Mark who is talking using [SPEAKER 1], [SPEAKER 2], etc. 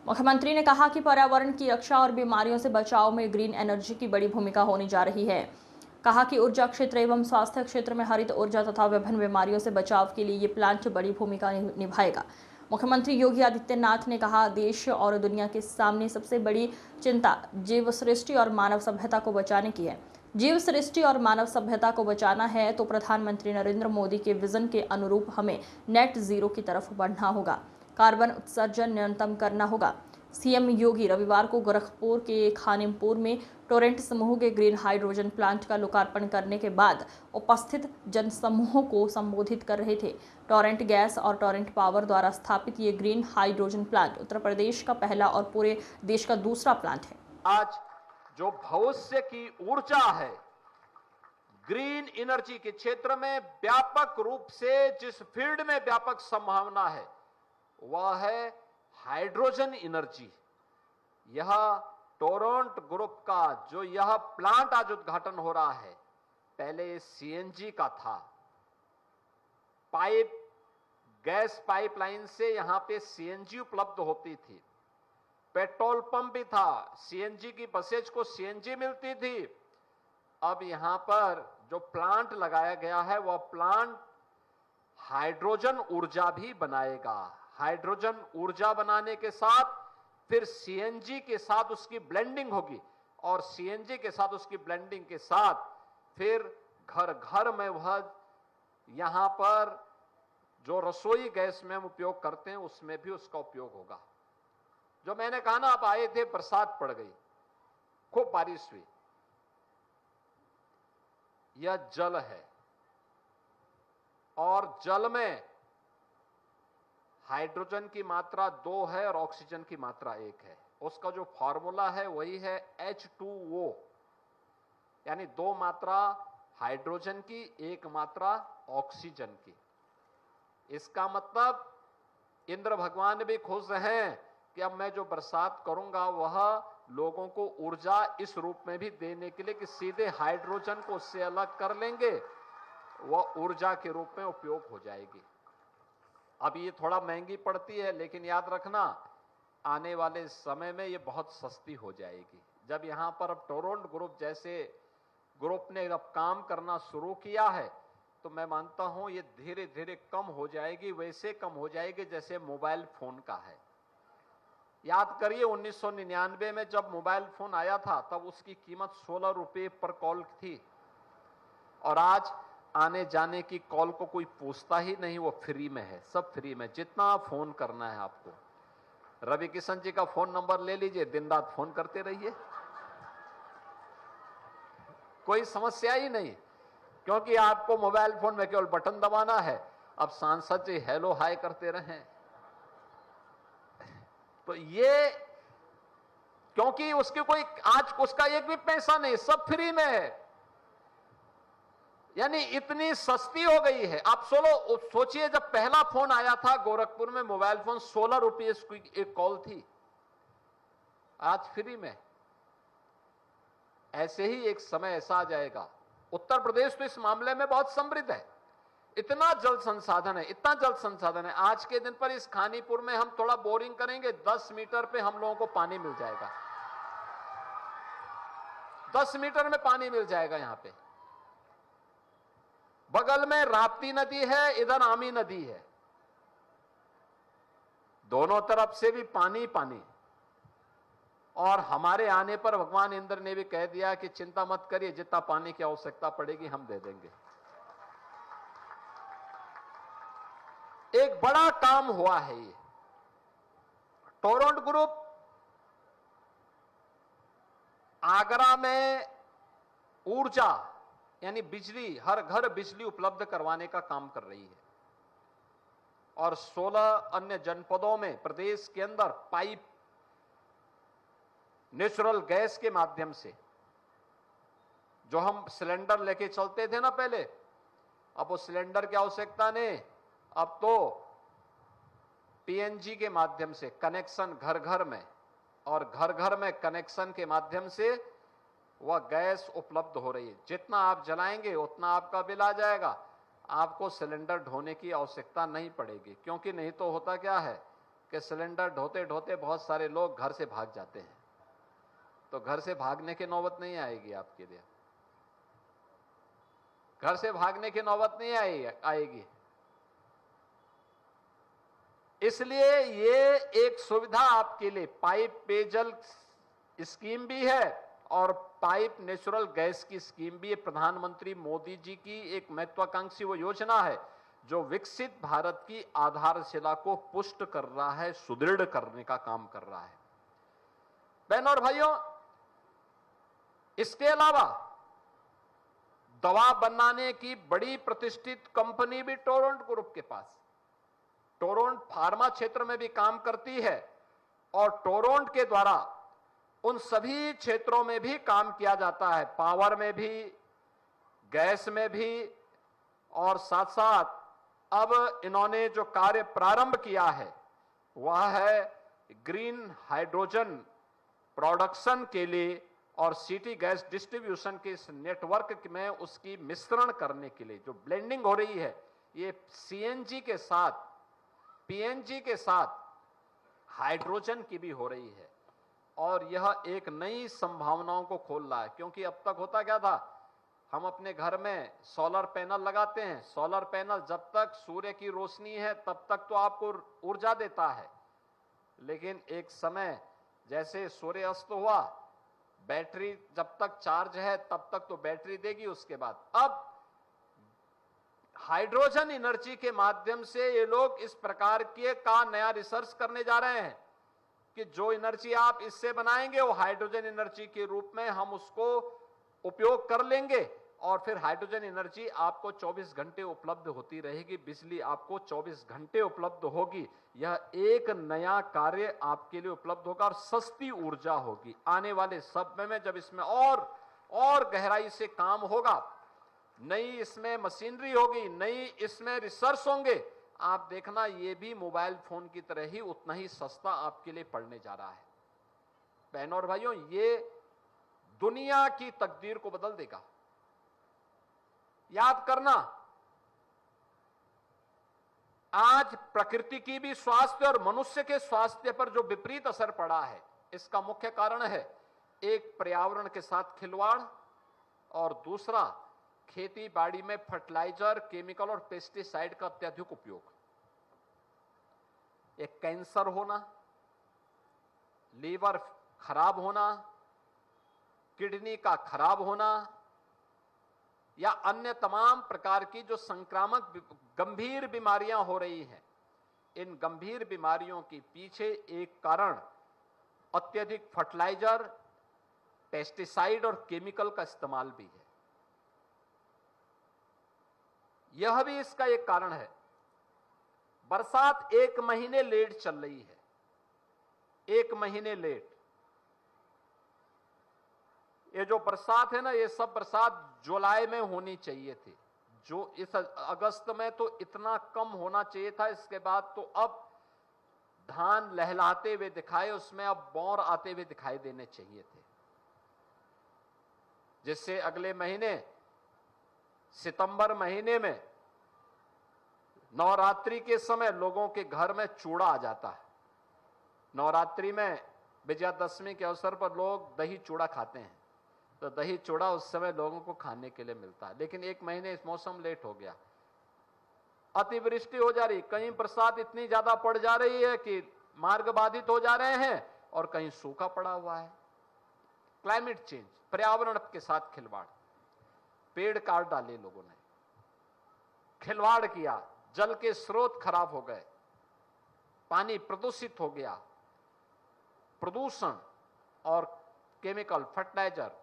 [SPEAKER 1] मुख्यमंत्री ने कहा कि पर्यावरण की रक्षा और बीमारियों से बचाव में ग्रीन एनर्जी की बड़ी भूमिका होने जा रही है। कहा कि ऊर्जा क्षेत्र एवं स्वास्थ्य क्षेत्र में हरित ऊर्जा तथा विभिन्न बीमारियों से बचाव के लिए ये प्लांट बड़ी भूमिका निभाएगा। मुख्यमंत्री योगी आदित्यनाथ ने कहा, देश और दुनिया के सामने सबसे बड़ी चिंता जीव सृष्टि और मानव सभ्यता को बचाने की है। जीव सृष्टि और मानव सभ्यता को बचाना है तो प्रधानमंत्री नरेंद्र मोदी के विजन के अनुरूप हमें नेट जीरो की तरफ बढ़ना होगा, कार्बन उत्सर्जन न्यूनतम करना होगा। सीएम योगी रविवार को गोरखपुर के खानिमपुर में टोरेंट समूह के ग्रीन हाइड्रोजन प्लांट का लोकार्पण करने के बाद उपस्थित जनसमूह को संबोधित कर रहे थे। टोरेंट गैस और टोरेंट पावर द्वारा स्थापित ये green hydrogen plant Uttar Pradesh का पहला और पूरे देश का दूसरा प्लांट है।
[SPEAKER 2] आज जो भविष्य की ऊर्जा है, ग्रीन एनर्जी के क्षेत्र में व्यापक रूप से जिस फील्ड में व्यापक संभावना है वह है हाइड्रोजन एनर्जी। यह टोरंट ग्रुप का जो यह प्लांट आज उद्घाटन हो रहा है, पहले सीएनजी का था। गैस पाइपलाइन से यहां पे सीएनजी उपलब्ध होती थी। पेट्रोल पंप भी था, सीएनजी की बसेज को सीएनजी मिलती थी। अब यहां पर जो प्लांट लगाया गया है वह प्लांट हाइड्रोजन ऊर्जा भी बनाएगा। हाइड्रोजन ऊर्जा बनाने के साथ फिर सीएनजी के साथ उसकी ब्लेंडिंग होगी और सीएनजी के साथ उसकी ब्लेंडिंग के साथ फिर घर घर में वह यहां पर जो रसोई गैस में हम उपयोग करते हैं उसमें भी उसका उपयोग होगा। जो मैंने कहा ना, आप आए थे, बरसात पड़ गई, खूब बारिश हुई, यह जल है और जल में हाइड्रोजन की मात्रा 2 है और ऑक्सीजन की मात्रा 1 है। उसका जो फॉर्मूला है वही है H2O, यानी 2 मात्रा हाइड्रोजन की, 1 मात्रा ऑक्सीजन की। इसका मतलब इंद्र भगवान भी खुश हैं कि अब मैं जो बरसात करूंगा वह लोगों को ऊर्जा इस रूप में भी देने के लिए कि सीधे हाइड्रोजन को उससे अलग कर लेंगे, वह ऊर्जा के रूप में उपयोग हो जाएगी। अब ये थोड़ा महंगी पड़ती है, लेकिन याद रखना आने वाले समय में ये बहुत सस्ती हो जाएगी। जब यहां पर अब टोरंट ग्रुप जैसे ग्रुप ने अब काम करना शुरू किया है तो मैं मानता हूं ये धीरे धीरे कम हो जाएगी। वैसे कम हो जाएगी जैसे मोबाइल फोन का है। याद करिए 1999 में जब मोबाइल फोन आया था तब उसकी कीमत 16 रुपए पर कॉल थी और आज आने जाने की कॉल को कोई पूछता ही नहीं, वो फ्री में है, सब फ्री में। जितना फोन करना है आपको, रवि किशन जी का फोन नंबर ले लीजिए, दिन रात फोन करते रहिए, कोई समस्या ही नहीं, क्योंकि आपको मोबाइल फोन में केवल बटन दबाना है। अब सांसद जी हेलो हाय करते रहें, तो ये क्योंकि उसके कोई आज उसका एक भी पैसा नहीं, सब फ्री में है, यानी इतनी सस्ती हो गई है। आप सोचिए जब पहला फोन आया था गोरखपुर में मोबाइल फोन 16 रुपये की एक कॉल थी, आज फ्री में। ऐसे ही एक समय ऐसा आ जाएगा। उत्तर प्रदेश तो इस मामले में बहुत समृद्ध है, इतना जल संसाधन है, इतना जल संसाधन है। आज के दिन पर इस खानीपुर में हम थोड़ा बोरिंग करेंगे, 10 मीटर पे हम लोगों को पानी मिल जाएगा, 10 मीटर में पानी मिल जाएगा। यहां पे बगल में राप्ती नदी है, इधर आमी नदी है, दोनों तरफ से भी पानी पानी। और हमारे आने पर भगवान इंद्र ने भी कह दिया कि चिंता मत करिए, जितना पानी की आवश्यकता पड़ेगी हम दे देंगे। एक बड़ा काम हुआ है ये। टोरंट ग्रुप आगरा में ऊर्जा यानी बिजली, हर घर बिजली उपलब्ध करवाने का काम कर रही है और 16 अन्य जनपदों में प्रदेश के अंदर पाइप नेचुरल गैस के माध्यम से, जो हम सिलेंडर लेके चलते थे ना पहले, अब वो सिलेंडर की आवश्यकता नहीं, अब तो पीएनजी के माध्यम से कनेक्शन घर घर में, और घर घर में कनेक्शन के माध्यम से वह गैस उपलब्ध हो रही है। जितना आप जलाएंगे उतना आपका बिल आ जाएगा, आपको सिलेंडर ढोने की आवश्यकता नहीं पड़ेगी। क्योंकि नहीं तो होता क्या है, कि सिलेंडर ढोते ढोते बहुत सारे लोग घर से भाग जाते हैं। तो घर से भागने की नौबत नहीं आएगी आपके लिए, घर से भागने की नौबत नहीं आएगी। इसलिए ये एक सुविधा आपके लिए पाइप पेयजल स्कीम भी है और पाइप नेचुरल गैस की स्कीम भी है। प्रधानमंत्री मोदी जी की एक महत्वाकांक्षी वो योजना है जो विकसित भारत की आधारशिला को पुष्ट कर रहा है, सुदृढ़ करने का काम कर रहा है। बहनों और भाइयों, इसके अलावा दवा बनाने की बड़ी प्रतिष्ठित कंपनी भी टोरेंट ग्रुप के पास, टोरेंट फार्मा क्षेत्र में भी काम करती है और टोरेंट के द्वारा उन सभी क्षेत्रों में भी काम किया जाता है, पावर में भी, गैस में भी, और साथ साथ अब इन्होंने जो कार्य प्रारंभ किया है वह है ग्रीन हाइड्रोजन प्रोडक्शन के लिए और सिटी गैस डिस्ट्रीब्यूशन के इस नेटवर्क में उसकी मिश्रण करने के लिए जो ब्लेंडिंग हो रही है, ये सीएनजी के साथ, पीएनजी के साथ हाइड्रोजन की भी हो रही है और यह एक नई संभावनाओं को खोल रहा है। क्योंकि अब तक होता क्या था, हम अपने घर में सोलर पैनल लगाते हैं, सोलर पैनल जब तक सूर्य की रोशनी है तब तक तो आपको ऊर्जा देता है, लेकिन एक समय जैसे सूर्य अस्त हुआ, बैटरी जब तक चार्ज है तब तक तो बैटरी देगी, उसके बाद अब हाइड्रोजन एनर्जी के माध्यम से ये लोग इस प्रकार के का नया रिसर्च करने जा रहे हैं कि जो एनर्जी आप इससे बनाएंगे वो हाइड्रोजन एनर्जी के रूप में हम उसको उपयोग कर लेंगे और फिर हाइड्रोजन एनर्जी आपको 24 घंटे उपलब्ध होती रहेगी, बिजली आपको 24 घंटे उपलब्ध होगी। यह एक नया कार्य आपके लिए उपलब्ध होगा और सस्ती ऊर्जा होगी। आने वाले समय में जब इसमें और गहराई से काम होगा, नई इसमें मशीनरी होगी, नई इसमें रिसर्च होंगे, आप देखना ये भी मोबाइल फोन की तरह ही उतना ही सस्ता आपके लिए पड़ने जा रहा है। बहनों और भाइयों, ये दुनिया की तकदीर को बदल देगा। याद करना, आज प्रकृति की भी स्वास्थ्य और मनुष्य के स्वास्थ्य पर जो विपरीत असर पड़ा है, इसका मुख्य कारण है एक पर्यावरण के साथ खिलवाड़ और दूसरा खेती बाड़ी में फर्टिलाइजर, केमिकल और पेस्टिसाइड का अत्यधिक उपयोग। एक कैंसर होना, लीवर खराब होना, किडनी का खराब होना या अन्य तमाम प्रकार की जो संक्रामक गंभीर बीमारियां हो रही हैं, इन गंभीर बीमारियों के पीछे एक कारण अत्यधिक फर्टिलाइजर, पेस्टिसाइड और केमिकल का इस्तेमाल भी है। यह भी इसका एक कारण है। बरसात 1 महीने लेट चल रही है, 1 महीने लेट। ये जो बरसात है ना, ये सब बरसात जुलाई में होनी चाहिए थी, जो इस अगस्त में तो इतना कम होना चाहिए था। इसके बाद तो अब धान लहलाते हुए दिखाए, उसमें अब बौर आते हुए दिखाई देने चाहिए थे, जिससे अगले महीने सितंबर महीने में नवरात्रि के समय लोगों के घर में चूड़ा आ जाता है। नवरात्रि में विजयादशमी के अवसर पर लोग दही चूड़ा खाते हैं, तो दही चूड़ा उस समय लोगों को खाने के लिए मिलता है। लेकिन 1 महीने इस मौसम लेट हो गया, अतिवृष्टि हो जा रही, कहीं बरसात इतनी ज्यादा पड़ जा रही है कि मार्ग बाधित हो जा रहे हैं और कहीं सूखा पड़ा हुआ है। क्लाइमेट चेंज, पर्यावरण के साथ खिलवाड़, पेड़ काट डाले लोगों ने, खिलवाड़ किया, जल के स्रोत खराब हो गए, पानी प्रदूषित हो गया। प्रदूषण और केमिकल, फर्टिलाइजर,